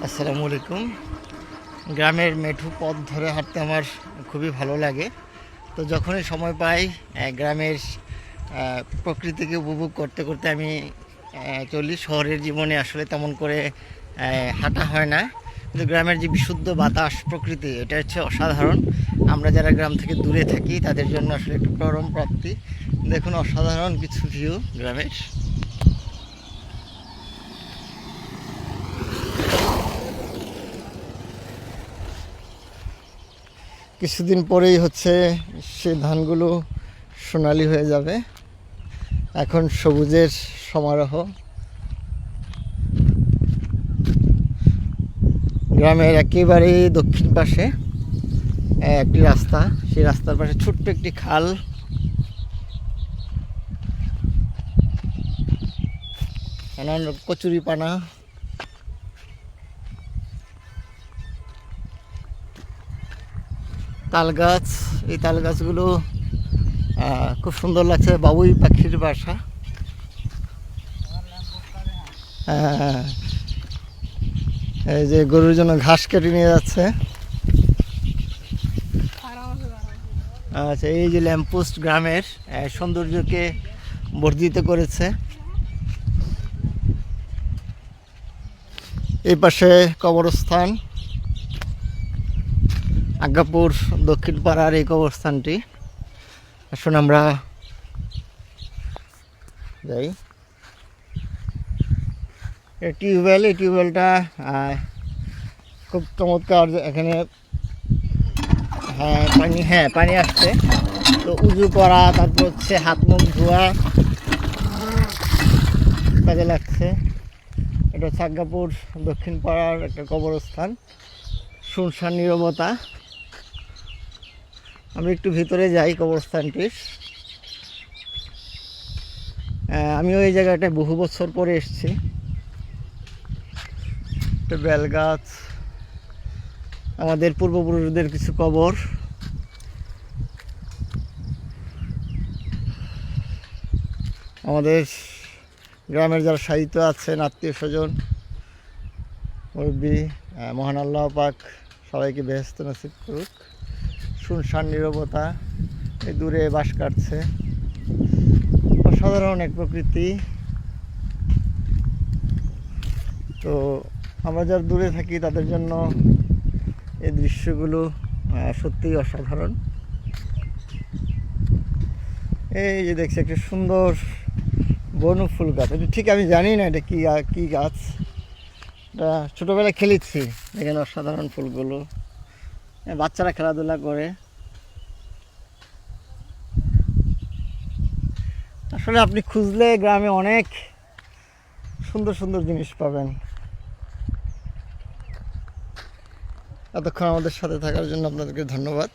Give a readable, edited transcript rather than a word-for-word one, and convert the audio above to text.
আসসালামু আলাইকুম। গ্রামের মেঠো পথ ধরে হাঁটতে আমার খুবই ভালো লাগে। তো যখনই সময় পাই গ্রামের প্রকৃতিকে উপভোগ করতে করতে আমি চলি। শহরের জীবনে আসলে তেমন করে হাঁটা হয় না, কিন্তু গ্রামের যে বিশুদ্ধ বাতাস, প্রকৃতি, এটা হচ্ছে অসাধারণ। আমরা যারা গ্রাম থেকে দূরে থাকি তাদের জন্য আসলে একটু পরম প্রাপ্তি। দেখুন, অসাধারণ কিছু ভিউ গ্রামের। কিছুদিন পরেই হচ্ছে সে ধানগুলো সোনালি হয়ে যাবে। এখন সবুজের সমারোহ। গ্রামের একেবারে দক্ষিণ পাশে একটি রাস্তা, সেই রাস্তার পাশে ছোট্ট একটি খাল। নানান কচুরি পানা, তাল গাছ। এই তাল গাছগুলো খুব সুন্দর লাগছে। বাবুই পাখির বাসা। এই যে গরুর জন্য ঘাস কেটে নিয়ে যাচ্ছে। আচ্ছা, এই যে ল্যাম্পপোস্ট গ্রামের সৌন্দর্যকে বর্ধিত করেছে। এই পাশে কবরস্থান, আজ্ঞাপুর দক্ষিণ পাড়ার এই কবরস্থানটি। আসুন আমরা যাই। এই টিউবওয়েলটা খুব চমৎকার। এখানে পানি আসছে, তো উজু করা, তারপর হচ্ছে হাত মুখ ধোয়া কাজে লাগছে। এটা হচ্ছে আজ্ঞাপুর দক্ষিণ পাড়ার একটা কবরস্থান। শুনশান নীরবতা। আমি একটু ভিতরে যাই কবরস্থানটির। আমিও এই জায়গাটায় বহু বছর পরে এসেছি। একটা বেল গাছ, আমাদের পূর্বপুরুষদের কিছু কবর। আমাদের গ্রামের যারা সাহিত্য আছেন, আত্মীয় স্বজন, মুরব্বী, মহান আল্লাহ পাক সবাইকে বেহেশত নসিব করুক। শুনশান নীরবতা, এই দূরে বাঁশ কাটছে। অসাধারণ এক প্রকৃতি। তো আমরা যারা দূরে থাকি তাদের জন্য এই দৃশ্যগুলো সত্যিই অসাধারণ। এই যে দেখছি একটা সুন্দর বনফুল গাছ। এটা ঠিক আমি জানি না এটা কি গাছ। এটা ছোটোবেলায় খেলেছি। এখানে অসাধারণ ফুলগুলো, বাচ্চারা খেলাধুলা করে। আসলে আপনি খুঁজলে গ্রামে অনেক সুন্দর সুন্দর জিনিস পাবেন। এতক্ষণ আমাদের সাথে থাকার জন্য আপনাদেরকে ধন্যবাদ।